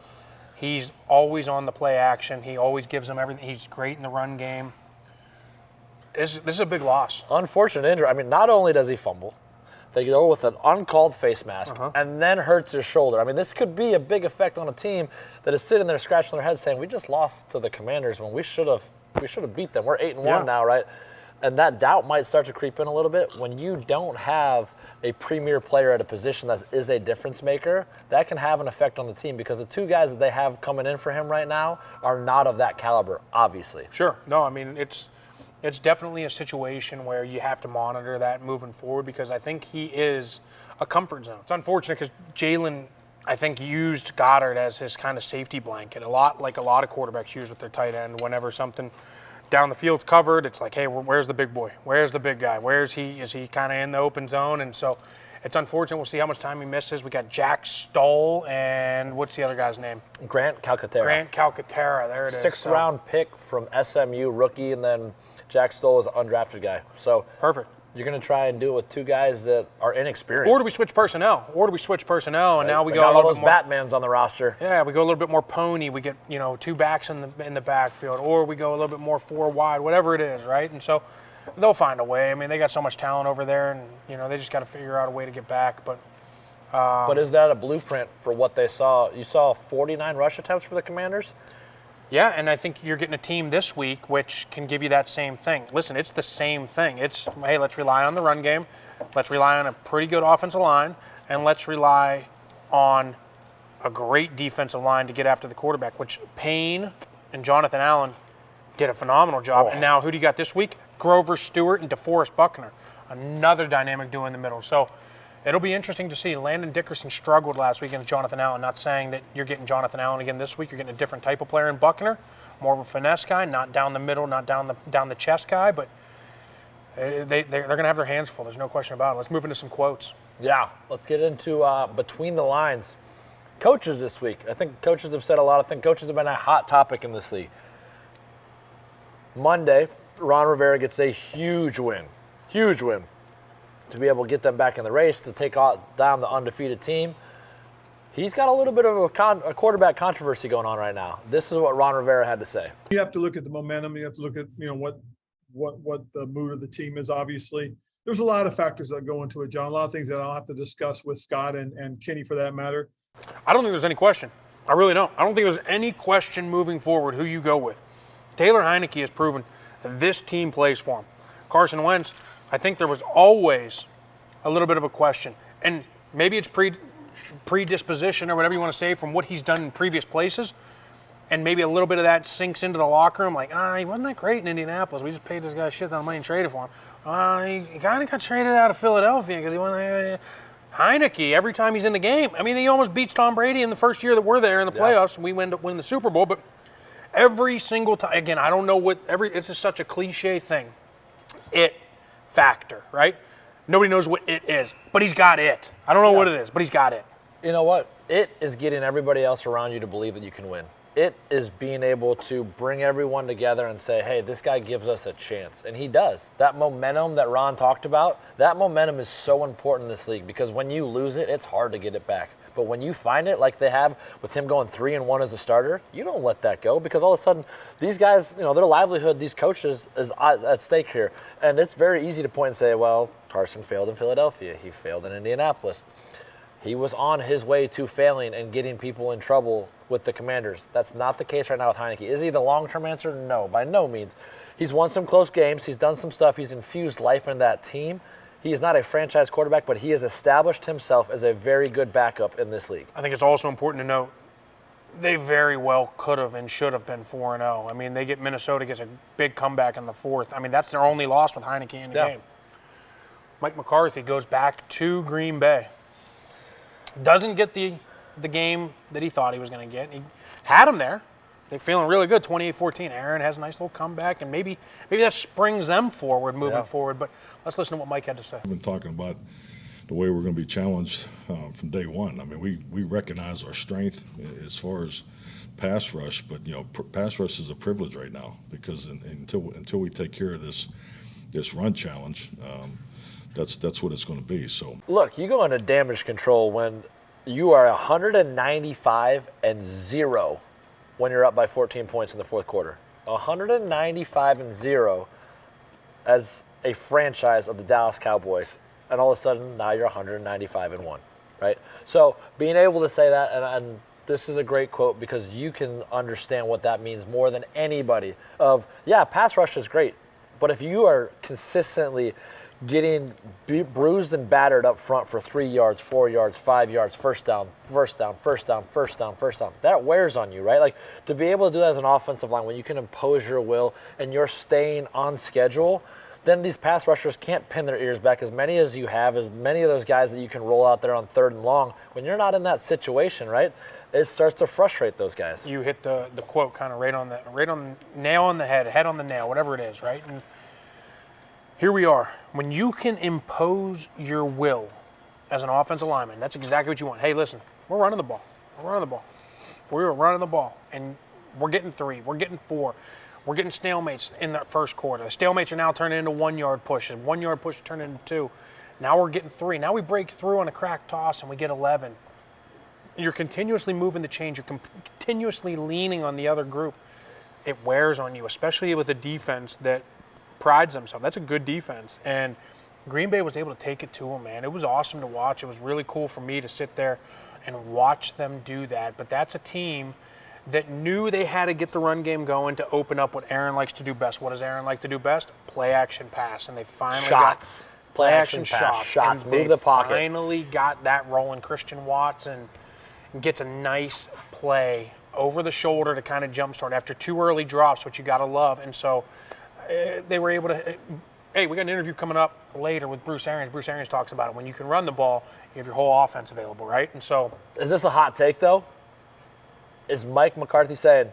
He's always on the play action. He always gives them everything. He's great in the run game. This is a big loss. Unfortunate injury. I mean, not only does he fumble, they go with an uncalled face mask and then hurts his shoulder. I mean, this could be a big effect on a team that is sitting there scratching their head saying, we just lost to the Commanders when we should have beat them. We're 8-1 now, right? And that doubt might start to creep in a little bit. When you don't have a premier player at a position that is a difference maker, that can have an effect on the team because the two guys that they have coming in for him right now are not of that caliber, obviously. Sure. No, I mean, it's definitely a situation where you have to monitor that moving forward because I think he is a comfort zone. It's unfortunate because Jalen, I think, used Goddard as his kind of safety blanket, a lot like a lot of quarterbacks use with their tight end. Whenever something down the field's covered, it's like, hey, where's the big boy? Where's the big guy? Where's he? Is he kind of in the open zone? And so it's unfortunate. We'll see how much time he misses. We got Jack Stoll and what's the other guy's name? Grant Calcaterra. Grant Calcaterra. There it is. Sixth-round pick from SMU, rookie, and then Jack Stoll is an undrafted guy. So perfect. You're going to try and do it with two guys that are inexperienced. Or do we switch personnel? And now we They go got a all little those bit more. Batmans on the roster. Yeah, we go a little bit more pony. We get, two backs in the backfield, or we go a little bit more 4 wide, whatever it is, right? And so they'll find a way. I mean, they got so much talent over there, and they just got to figure out a way to get back. But is that a blueprint for what they saw? You saw 49 rush attempts for the Commanders? yeah, and I think you're getting a team this week which can give you that same thing. Listen, it's the same thing. It's, hey, let's rely on the run game. Let's rely on a pretty good offensive line, and let's rely on a great defensive line to get after the quarterback, which Payne and Jonathan Allen did a phenomenal job. And now who do you got this week? Grover Stewart and DeForest Buckner, another dynamic duo in the middle. So it'll be interesting to see. Landon Dickerson struggled last week against Jonathan Allen. Not saying that you're getting Jonathan Allen again this week. You're getting a different type of player in Buckner, more of a finesse guy, not down the middle, not down the chest guy, but they're going to have their hands full. There's no question about it. Let's move into some quotes. Yeah, let's get into between the lines. Coaches this week. I think coaches have said a lot. I think coaches have been a hot topic in this league. Monday, Ron Rivera gets a huge win to be able to get them back in the race, to take down the undefeated team. He's got a little bit of a quarterback controversy going on right now. This is what Ron Rivera had to say. You have to look at the momentum. You have to look at what the mood of the team is. Obviously, there's a lot of factors that go into it, John. A lot of things that I'll have to discuss with Scott and Kenny for that matter. I don't think there's any question. I really don't. I don't think there's any question moving forward who you go with. Taylor Heineke has proven that this team plays for him. Carson Wentz, I think there was always a little bit of a question. And maybe it's predisposition or whatever you want to say from what he's done in previous places. And maybe a little bit of that sinks into the locker room, like, he wasn't that great in Indianapolis. We just paid this guy shit ton of money and traded for him. He kind of got traded out of Philadelphia because he went Heineke every time he's in the game. I mean, he almost beats Tom Brady in the first year that we're there in the playoffs. We end up winning the Super Bowl. But Every single time. Again, I don't know it's just such a cliche thing. It factor, right? Nobody knows what it is, but he's got it. I don't know what it is, but he's got it. You know what? It is getting everybody else around you to believe that you can win. It is being able to bring everyone together and say, hey, this guy gives us a chance. And he does. That momentum that Ron talked about, that momentum is so important in this league because when you lose it, it's hard to get it back. But when you find it, like they have with him going 3-1 as a starter, you don't let that go because all of a sudden these guys, their livelihood, these coaches is at stake here. And it's very easy to point and say, well, Carson failed in Philadelphia. He failed in Indianapolis. He was on his way to failing and getting people in trouble with the Commanders. That's not the case right now with Heineke. Is he the long-term answer? No, by no means. He's won some close games. He's done some stuff. He's infused life in that team. He is not a franchise quarterback, but he has established himself as a very good backup in this league. I think it's also important to note they very well could have and should have been 4-0. I mean, they get Minnesota gets a big comeback in the fourth. I mean, that's their only loss with Heineke in the game. Mike McCarthy goes back to Green Bay. Doesn't get the game that he thought he was going to get. He had him there. They're feeling really good, 28-14. Aaron has a nice little comeback, and maybe that springs them forward, moving forward. But let's listen to what Mike had to say. We've been talking about the way we're going to be challenged from day one. I mean, we recognize our strength as far as pass rush, but pass rush is a privilege right now because until we take care of this run challenge, that's what it's going to be. So look, you go into damage control when you are 195-0 when you're up by 14 points in the fourth quarter. 195-0 as a franchise of the Dallas Cowboys, and all of a sudden now you're 195-1, right? So being able to say that, and this is a great quote because you can understand what that means more than anybody. Pass rush is great, but if you are consistently getting bruised and battered up front for 3 yards, 4 yards, 5 yards, first down, that wears on you, right? Like to be able to do that as an offensive line when you can impose your will and you're staying on schedule, then these pass rushers can't pin their ears back as many as you have, as many of those guys that you can roll out there on 3rd and long. When you're not in that situation, right, it starts to frustrate those guys. You hit the quote kind of right on the nail on the head on the nail, whatever it is, right? And here we are. When you can impose your will as an offensive lineman, that's exactly what you want. Hey, listen, we're running the ball. We're running the ball. And we're getting 3. We're getting 4. We're getting stalemates in the first quarter. The stalemates are now turning into 1-yard pushes. 1-yard push turning into 2. Now we're getting 3. Now we break through on a crack toss and we get 11. You're continuously moving the chains. You're continuously leaning on the other group. It wears on you, especially with a defense that prides themselves. That's a good defense. And Green Bay was able to take it to them, man. It was awesome to watch. It was really cool for me to sit there and watch them do that. But that's a team that knew they had to get the run game going to open up what Aaron likes to do best. What does Aaron like to do best? Play action pass. And they finally got play action shots. Move the pocket. Finally got that rolling. Christian Watson gets a nice play over the shoulder to kind of jumpstart after 2 early drops, which you got to love. And so they were able to. Hey, we got an interview coming up later with Bruce Arians. Bruce Arians talks about it. When you can run the ball, you have your whole offense available, right? And so, is this a hot take though? Is Mike McCarthy saying,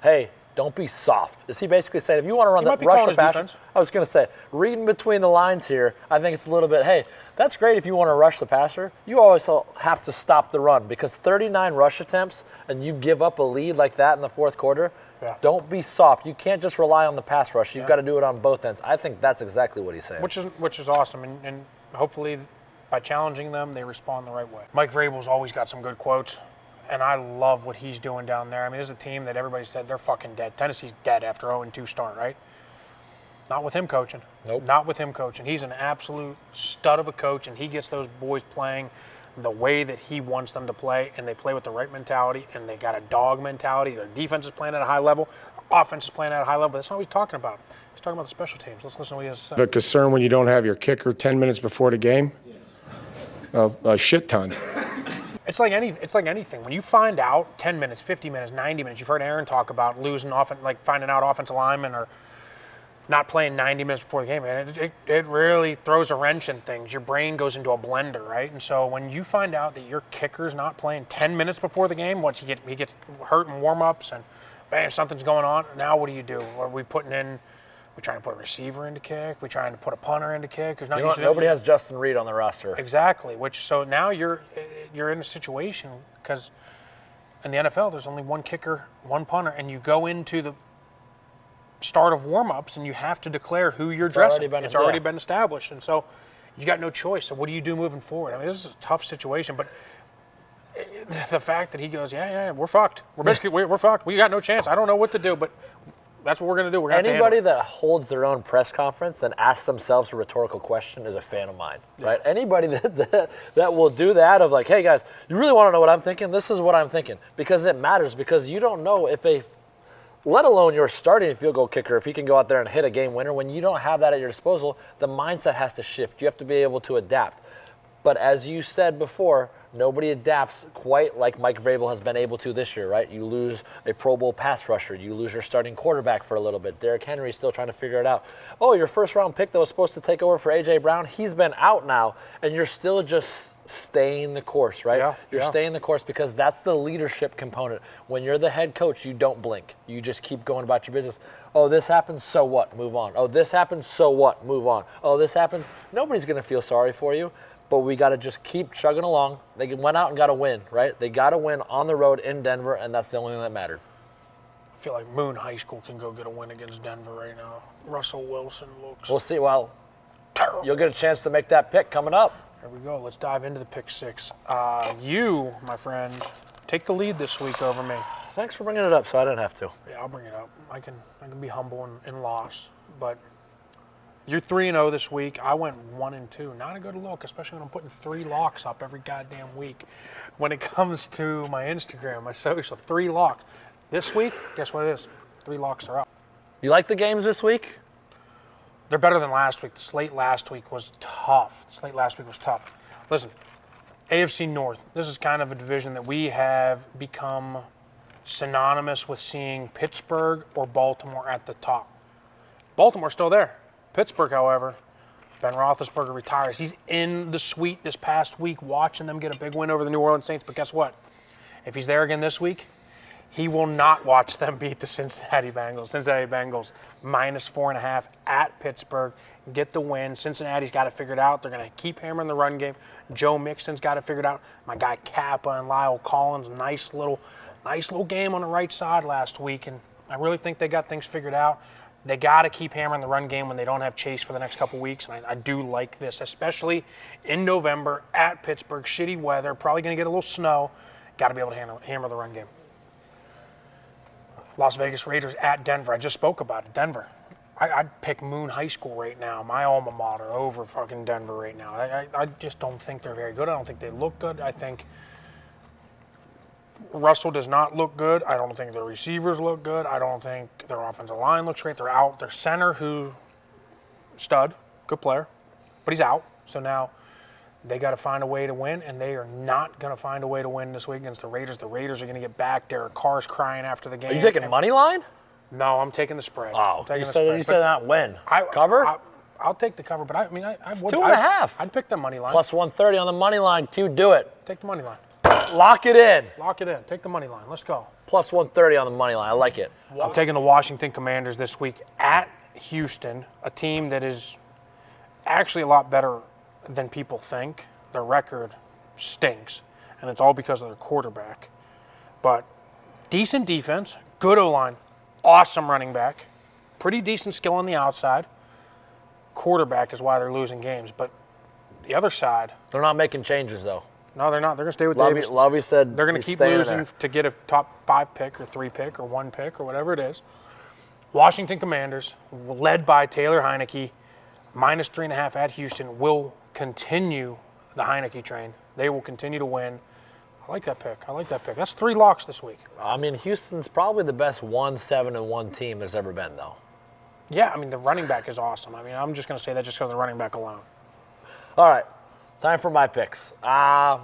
"Hey, don't be soft"? Is he basically saying, if you want to run the rush the passer? I was going to say, reading between the lines here, I think it's a little bit. Hey, that's great if you want to rush the passer. You also have to stop the run because 39 rush attempts and you give up a lead like that in the fourth quarter. Yeah. Don't be soft. You can't just rely on the pass rush. You've got to do it on both ends. I think that's exactly what he's saying. Which is awesome, and hopefully by challenging them, they respond the right way. Mike Vrabel's always got some good quotes, and I love what he's doing down there. I mean, there's a team that everybody said they're fucking dead. Tennessee's dead after 0-2 start, right? Not with him coaching. Nope. Not with him coaching. He's an absolute stud of a coach, and he gets those boys playing the way that he wants them to play, and they play with the right mentality, and they got a dog mentality. Their defense is playing at a high level. Offense is playing at a high level. But that's not what he's talking about. He's talking about the special teams. Let's listen to what he has to say. The concern when you don't have your kicker 10 minutes before the game? A shit ton. It's like anything. When you find out 10 minutes, 50 minutes, 90 minutes, you've heard Aaron talk about losing finding out offensive linemen or not playing 90 minutes before the game, man, it really throws a wrench in things. Your brain goes into a blender, right? And so when you find out that your kicker's not playing 10 minutes before the game, he gets hurt in warm-ups and bam, something's going on. Now what do you do? Are we putting in? We trying to put a receiver into kick? We trying to put a punter into kick? There's not You know what? Nobody has Justin Reed on the roster. exactly. So now you're in a situation because in the NFL there's only one kicker, one punter, and you go into the start of warm-ups and you have to declare who you're dressing. It's already been established, and so you got no choice. So what do you do moving forward? I mean, this is a tough situation, but the fact that he goes, yeah, we're fucked. We're basically we're fucked. We got no chance. I don't know what to do, but that's what we're going to do. We're going to Anybody that holds their own press conference then asks themselves a rhetorical question is a fan of mine, right? Anybody that will do that of like, hey guys, you really want to know what I'm thinking? This is what I'm thinking, because it matters, because you don't know if let alone your starting field goal kicker, if he can go out there and hit a game winner. When you don't have that at your disposal, the mindset has to shift. You have to be able to adapt. But as you said before, nobody adapts quite like Mike Vrabel has been able to this year, right? You lose a Pro Bowl pass rusher. You lose your starting quarterback for a little bit. Derrick Henry's still trying to figure it out. Oh, your first-round pick that was supposed to take over for A.J. Brown, he's been out now, and you're still just staying the course, right? Yeah, you're staying the course because that's the leadership component. When you're the head coach, you don't blink. You just keep going about your business. Oh, this happens, so what? Move on. Oh, this happens, so what? Move on. Oh, this happens. Nobody's going to feel sorry for you. But we got to just keep chugging along. They went out and got a win, right? They got a win on the road in Denver, and that's the only thing that mattered. I feel like Moon High School can go get a win against Denver right now. Russell Wilson looks We'll see. Well, terrible. you'll get a chance to make that pick coming up. Here we go. Let's dive into the pick six. You, my friend, take the lead this week over me. Thanks for bringing it up, so I didn't have to. Yeah, I'll bring it up. I can be humble in loss, but you're 3-0 this week. I went 1-2. Not a good look, especially when I'm putting 3 locks up every goddamn week. When it comes to my Instagram, my social, 3 locks. This week, guess what it is? 3 locks are up. You like the games this week? They're better than last week. The slate last week was tough. Listen, AFC North. This is kind of a division that we have become synonymous with seeing Pittsburgh or Baltimore at the top. Baltimore's still there. Pittsburgh, however, Ben Roethlisberger retires. He's in the suite this past week watching them get a big win over the New Orleans Saints. But guess what? If he's there again this week, he will not watch them beat the Cincinnati Bengals. Cincinnati Bengals -4.5 at Pittsburgh. Get the win. Cincinnati's got it figured out. They're going to keep hammering the run game. Joe Mixon's got it figured out. My guy Kappa and Lyle Collins, nice little game on the right side last week. And I really think they got things figured out. They got to keep hammering the run game when they don't have Chase for the next couple weeks, and I do like this, especially in November at Pittsburgh. Shitty weather, probably going to get a little snow. Got to be able to hammer the run game. Las Vegas Raiders at Denver. I just spoke about it. Denver. I'd pick Moon High School right now, my alma mater, over fucking Denver right now. I just don't think they're very good. I don't think they look good. I think Russell does not look good. I don't think their receivers look good. I don't think their offensive line looks great. They're out. Their center, who stud, good player, but he's out. So now they got to find a way to win, and they are not going to find a way to win this week against the Raiders. The Raiders are going to get back. Derek Carr's crying after the game. Are you taking money line? No, I'm taking the spread. Oh, I'm taking you said not win. Cover? I'll take the cover, but I would. 2.5. I'd pick the money line. Plus 130 on the money line. Q, do it. Take the money line. Lock it in. Lock it in. Take the money line. Let's go. Plus 130 on the money line. I like it. I'm taking the Washington Commanders this week at Houston, a team that is actually a lot better than people think. Their record stinks, and it's all because of their quarterback. But decent defense, good O-line, awesome running back, pretty decent skill on the outside. Quarterback is why they're losing games. But the other side, They're not making changes, though. no, they're not. They're going to stay with Davis. Lovey said They're going to he's keep staying losing there. to get a top 5 pick or 3 pick or 1 pick or whatever it is. Washington Commanders, led by Taylor Heineke, -3.5 at Houston, will continue the Heineke train. They will continue to win. I like that pick. That's 3 locks this week. I mean, Houston's probably the best 1-7-1 team there's ever been, though. Yeah, I mean, the running back is awesome. I mean, I'm just going to say that just because of the running back alone. All right, time for my picks. I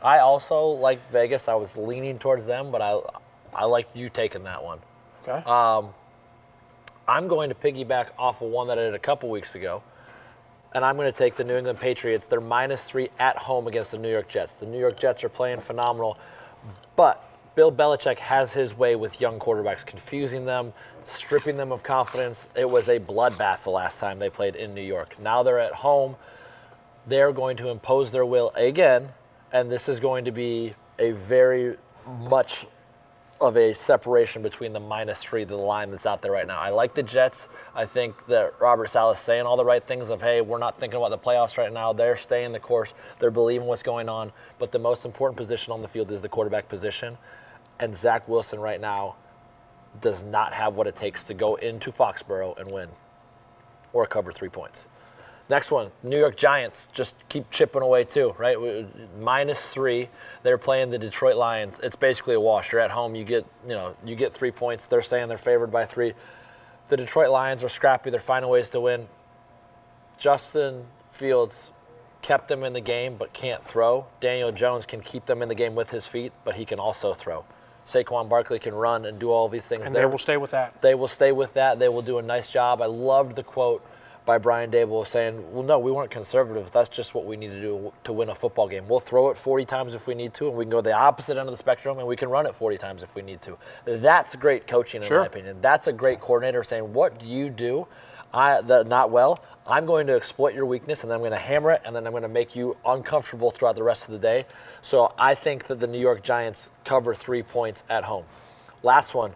also like Vegas. I was leaning towards them, but I like you taking that one. Okay. I'm going to piggyback off of one that I did a couple weeks ago, and I'm going to take the New England Patriots. They're -3 at home against the New York Jets. The New York Jets are playing phenomenal, but Bill Belichick has his way with young quarterbacks, confusing them, stripping them of confidence. It was a bloodbath the last time they played in New York. Now they're at home. They're going to impose their will again, and this is going to be a very much of a separation between the -3, the line that's out there right now. I like the Jets. I think that Robert Saleh's saying all the right things of, hey, we're not thinking about the playoffs right now. They're staying the course. They're believing what's going on. But the most important position on the field is the quarterback position. And Zach Wilson right now does not have what it takes to go into Foxborough and win or cover 3 points. Next one, New York Giants just keep chipping away too, right? -3. They're playing the Detroit Lions. It's basically a wash. You're at home. You get 3 points. They're saying they're favored by 3. The Detroit Lions are scrappy. They're finding ways to win. Justin Fields kept them in the game but can't throw. Daniel Jones can keep them in the game with his feet, but he can also throw. Saquon Barkley can run and do all these things. And they will stay with that. They will stay with that. They will do a nice job. I loved the quote by Brian Dable saying, well, no, we weren't conservative. That's just what we need to do to win a football game. We'll throw it 40 times if we need to, and we can go the opposite end of the spectrum, and we can run it 40 times if we need to. That's great coaching, in my opinion. That's a great coordinator saying, what do you do not well? I'm going to exploit your weakness, and then I'm going to hammer it, and then I'm going to make you uncomfortable throughout the rest of the day. So I think that the New York Giants cover 3 points at home. Last one.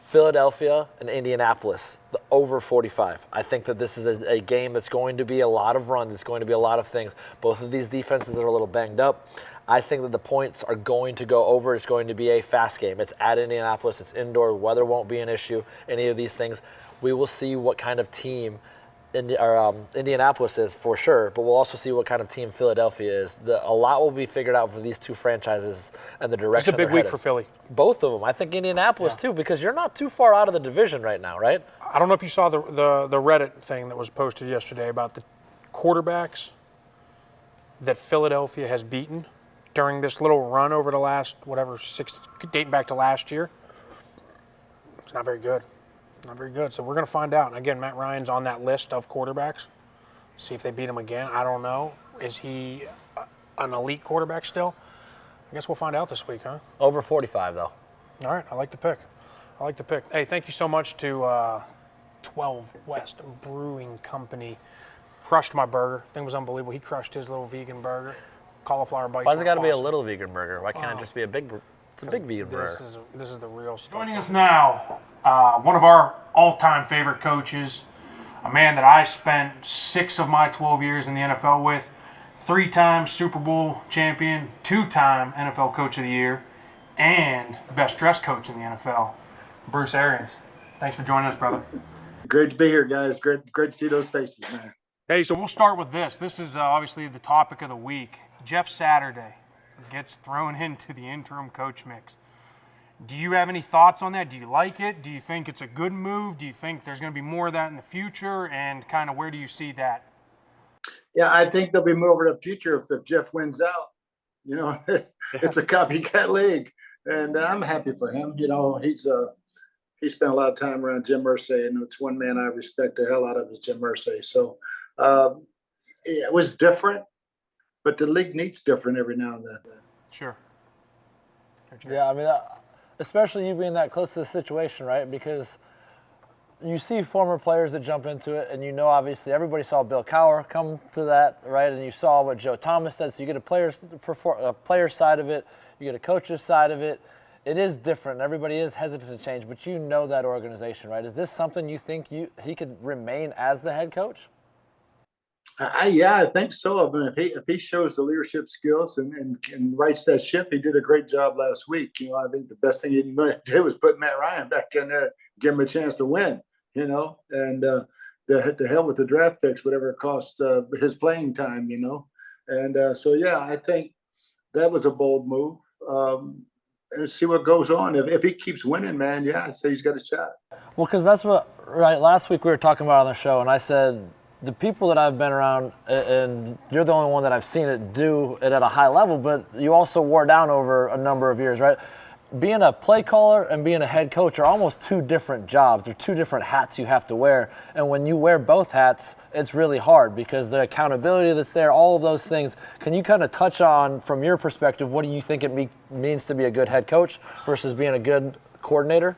Philadelphia and Indianapolis, the over 45. I think that this is a game that's going to be a lot of runs. It's going to be a lot of things. Both of these defenses are a little banged up. I think that the points are going to go over. It's going to be a fast game. It's at Indianapolis. It's indoor. Weather won't be an issue. Any of these things. We will see what kind of team Indianapolis is for sure, but we'll also see what kind of team Philadelphia is. A lot will be figured out for these two franchises and the direction. It's a big week for Philly. Both of them. I think Indianapolis too, because you're not too far out of the division right now, right? I don't know if you saw the Reddit thing that was posted yesterday about the quarterbacks that Philadelphia has beaten during this little run over the last, dating back to last year. It's not very good. Not very good. So we're going to find out. And again, Matt Ryan's on that list of quarterbacks. See if they beat him again. I don't know. Is he an elite quarterback still? I guess we'll find out this week, huh? Over 45, though. All right. I like the pick. Hey, thank you so much to 12 West Brewing Company. Crushed my burger. Thing was unbelievable. He crushed his little vegan burger. Cauliflower bites. Why's it got to be a little vegan burger? Why can't it just be a big? It's a big vegan burger. This is the real stuff. Joining us now, one of our all-time favorite coaches, a man that I spent 6 of my 12 years in the NFL with, 3-time Super Bowl champion, 2-time NFL Coach of the Year, and best dressed coach in the NFL, Bruce Arians. Thanks for joining us, brother. Great to be here, guys. Great to see those faces, man. Hey, so we'll start with this. This is obviously the topic of the week. Jeff Saturday gets thrown into the interim coach mix. Do you have any thoughts on that? Do you like it? Do you think it's a good move? Do you think there's going to be more of that in the future? And kind of where do you see that? Yeah, I think there'll be more of the future if Jeff wins out. You know, it's a copycat league, and I'm happy for him. You know, he spent a lot of time around Jim Irsay, and it's one man I respect the hell out of is Jim Irsay. So it was different, but the league needs different every now and then. Sure. Yeah, I mean, especially you being that close to the situation, right? Because you see former players that jump into it, and you know, obviously, everybody saw Bill Cowher come to that, right? And you saw what Joe Thomas said. So you get a player's side of it, you get a coach's side of it. It is different. Everybody is hesitant to change, but you know that organization, right? Is this something you think he could remain as the head coach? Yeah, I think so. I mean, if he shows the leadership skills and rights that ship, he did a great job last week. You know, I think the best thing he did was put Matt Ryan back in there, give him a chance to win. You know, and the hell with the draft picks, whatever it cost his playing time. You know, and so yeah, I think that was a bold move. And see what goes on. If he keeps winning, man, yeah, I'd say he's got a shot. Well, because that's what last week we were talking about on the show, and I said, the people that I've been around, and you're the only one that I've seen it do it at a high level, but you also wore down over a number of years, right? being a play caller and being a head coach are almost two different jobs. They're two different hats you have to wear. And when you wear both hats, it's really hard because the accountability that's there, all of those things. Can you kind of touch on, from your perspective, what do you think it means to be a good head coach versus being a good coordinator?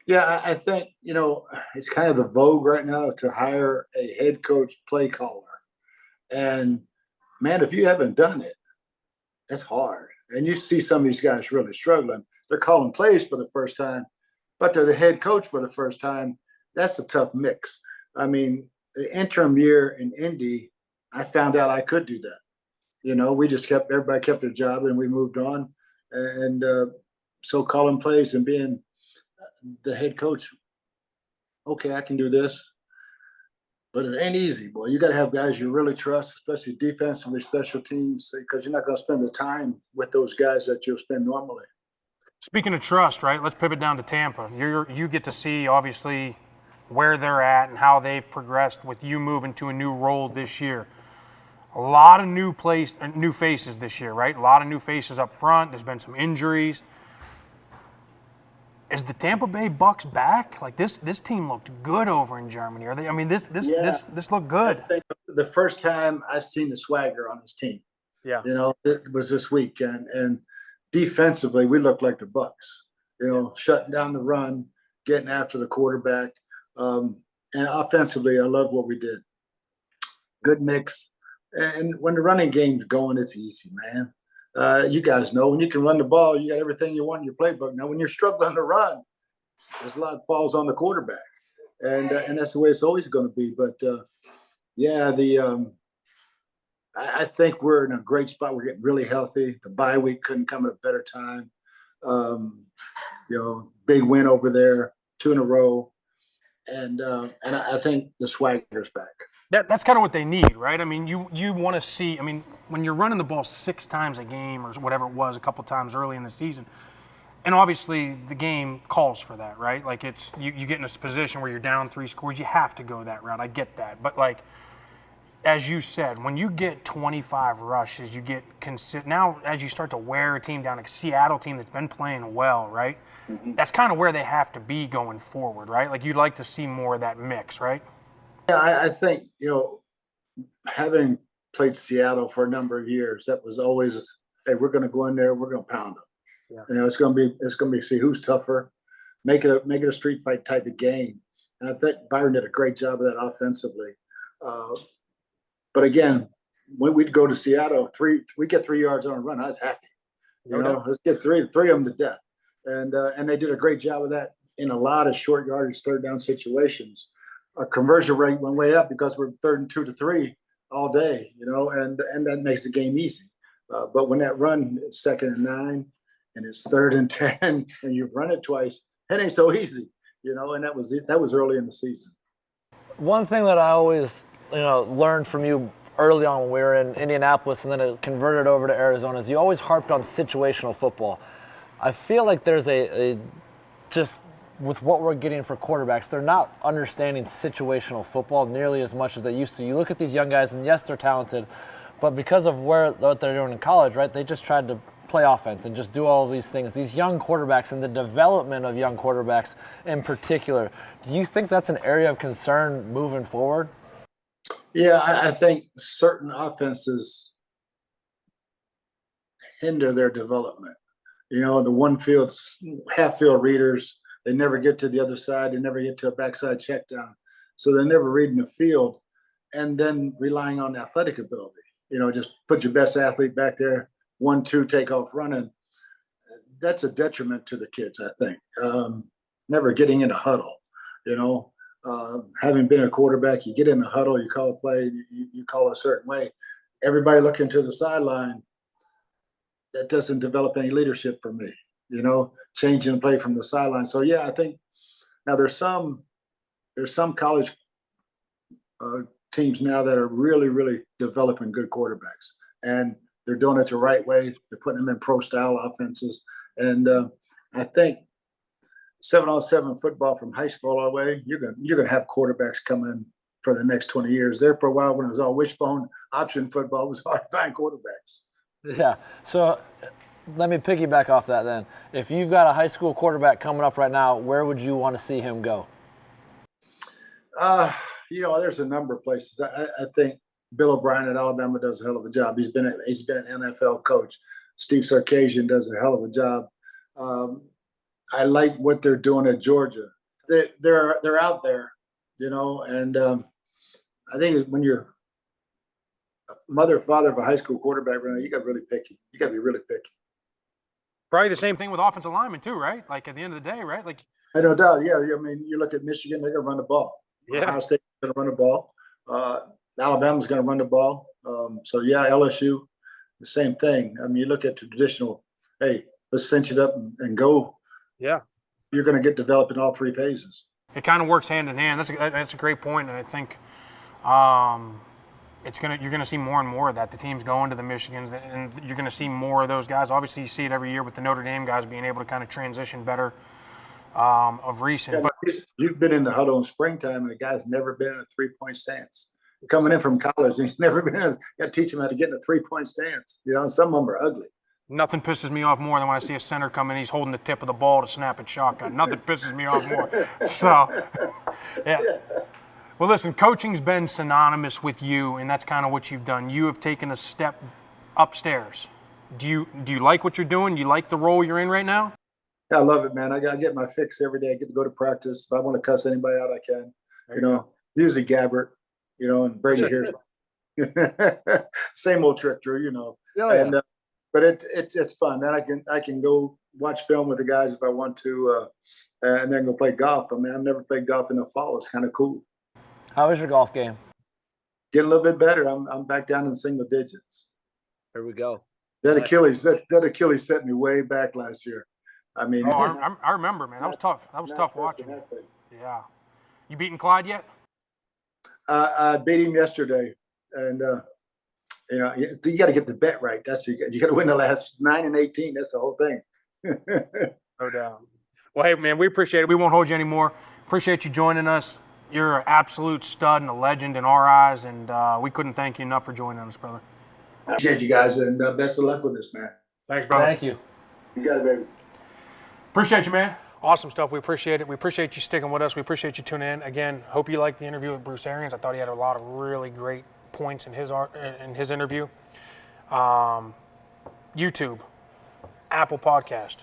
Yeah, I think, it's kind of the vogue right now to hire a head coach play caller. And man, if you haven't done it, that's hard. And you see some of these guys really struggling. They're calling plays for the first time, but they're the head coach for the first time. That's a tough mix. I mean, the interim year in Indy, I found out I could do that. We just everybody kept their job and we moved on. And so calling plays and being the head coach, okay, I can do this. But it ain't easy, boy. You got to have guys you really trust, especially defensively, special teams, because you're not going to spend the time with those guys that you'll spend normally. Speaking of trust, right? Let's pivot down to Tampa. You get to see obviously where they're at and how they've progressed with you moving to a new role this year. A lot of new faces this year, right? A lot of new faces up front. There's been some injuries. Is the Tampa Bay Bucks back? Like this team looked good over in Germany. Are they? I mean, this looked good. I think the first time I've seen the swagger on this team, it was this week, and defensively we looked like the Bucks. Shutting down the run, getting after the quarterback, and offensively, I love what we did. Good mix, and when the running game's going, it's easy, man. You guys know when you can run the ball, you got everything you want in your playbook. Now, when you're struggling to run, there's a lot of falls on the quarterback, and that's the way it's always going to be. But I think we're in a great spot. We're getting really healthy. The bye week couldn't come at a better time. Big win over there, 2 in a row, and I think the swagger's back. That's kind of what they need, right? I mean, you want to see. I mean, when you're running the ball 6 times a game or whatever it was, a couple times early in the season, and obviously the game calls for that, right? Like it's you get in a position where you're down 3 scores, you have to go that route. I get that, but like as you said, when you get 25 rushes, you get now as you start to wear a team down, a Seattle team that's been playing well, right? Mm-hmm. That's kind of where they have to be going forward, right? Like you'd like to see more of that mix, right? Yeah, I think, having played Seattle for a number of years, that was always, hey, we're going to go in there, we're going to pound them. Yeah. It's going to be see who's tougher, make it a street fight type of game. And I think Byron did a great job of that offensively. But again, when we'd go to Seattle, we get 3 yards on a run, I was happy. Let's get three of them to death. And they did a great job of that in a lot of short yardage third down situations. Our conversion rate went way up because we're 3rd and 2 to 3 all day, and that makes the game easy. But when that run is 2nd and 9 and it's 3rd and 10 and you've run it twice, it ain't so easy, and that was early in the season. One thing that I always, learned from you early on when we were in Indianapolis and then it converted over to Arizona is you always harped on situational football. I feel like there's just with what we're getting for quarterbacks, they're not understanding situational football nearly as much as they used to. You look at these young guys, and yes, they're talented, but because of what they're doing in college, right, they just tried to play offense and just do all of these things. These young quarterbacks and the development of young quarterbacks in particular, do you think that's an area of concern moving forward? Yeah, I think certain offenses hinder their development. The half-field readers, they never get to the other side. They never get to a backside check down. So they're never reading the field and then relying on athletic ability. Just put your best athlete back there, 1-2, take off running. That's a detriment to the kids, I think. Never getting in a huddle, having been a quarterback, you get in a huddle, you call a play, you call it a certain way. Everybody looking to the sideline, that doesn't develop any leadership for me. Changing the play from the sideline. So yeah, I think now there's some college teams now that are really, really developing good quarterbacks, and they're doing it the right way. They're putting them in pro style offenses, and I think 7-on-7 football from high school all the way, you're gonna have quarterbacks coming for the next 20 years. There for a while when it was all wishbone option football, it was hard to find quarterbacks. Yeah. So let me piggyback off that then. If you've got a high school quarterback coming up right now, where would you want to see him go? There's a number of places. I think Bill O'Brien at Alabama does a hell of a job. He's been an NFL coach. Steve Sarkisian does a hell of a job. I like what they're doing at Georgia. They're out there, and I think when you're a mother or father of a high school quarterback, you got to really picky. You got to be really picky. Probably the same thing with offensive linemen too, right? Like at the end of the day, right? Like, I no doubt. Yeah. I mean, you look at Michigan; they're going to run the ball. Yeah. Ohio State's going to run the ball. Alabama's going to run the ball. LSU, the same thing. I mean, you look at the traditional. Hey, let's cinch it up and go. Yeah. You're going to get developed in all three phases. It kind of works hand in hand. That's a great point, and I think you're gonna see more and more of that. The teams going to the Michigans, and you're gonna see more of those guys. Obviously, you see it every year with the Notre Dame guys being able to kind of transition better of recent. Yeah, but you've been in the huddle in springtime, and the guy's never been in a 3-point stance. Coming in from college, he's never been. You got to teach him how to get in a 3-point stance. Some of them are ugly. Nothing pisses me off more than when I see a center come in, he's holding the tip of the ball to snap it shotgun. Nothing pisses me off more. So, yeah. Well, listen, coaching's been synonymous with you, and that's kind of what you've done. You have taken a step upstairs. Do you like what you're doing? Do you like the role you're in right now? Yeah, I love it, man. I get my fix every day. I get to go to practice. If I want to cuss anybody out, I can. Usually Gabbert, and Brady hears same old trick, Drew. Oh, yeah. But it's fun. Then I can go watch film with the guys if I want to, and then go play golf. I mean, I've never played golf in the fall. It's kind of cool. How is your golf game? Getting a little bit better. I'm back down in single digits. There we go. That Achilles set me way back last year. I mean, I remember, man. That was tough. That was tough watching. Yeah. You beaten Clyde yet? I beat him yesterday, and you got to get the bet right. You got to win the last 9 and 18. That's the whole thing. No doubt. Well, hey, man, we appreciate it. We won't hold you anymore. Appreciate you joining us. You're an absolute stud and a legend in our eyes, and we couldn't thank you enough for joining us, brother. Appreciate you guys, and best of luck with this, man. Thanks, brother. Thank you. You got it, baby. Appreciate you, man. Awesome stuff. We appreciate it. We appreciate you sticking with us. We appreciate you tuning in. Again, hope you liked the interview with Bruce Arians. I thought he had a lot of really great points in his interview. YouTube, Apple Podcast,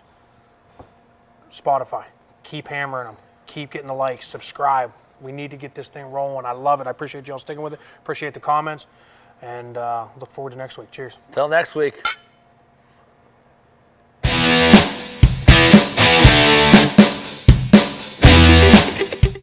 Spotify. Keep hammering them. Keep getting the likes. Subscribe. We need to get this thing rolling. I love it. I appreciate y'all sticking with it. Appreciate the comments. And look forward to next week. Cheers. Till next week.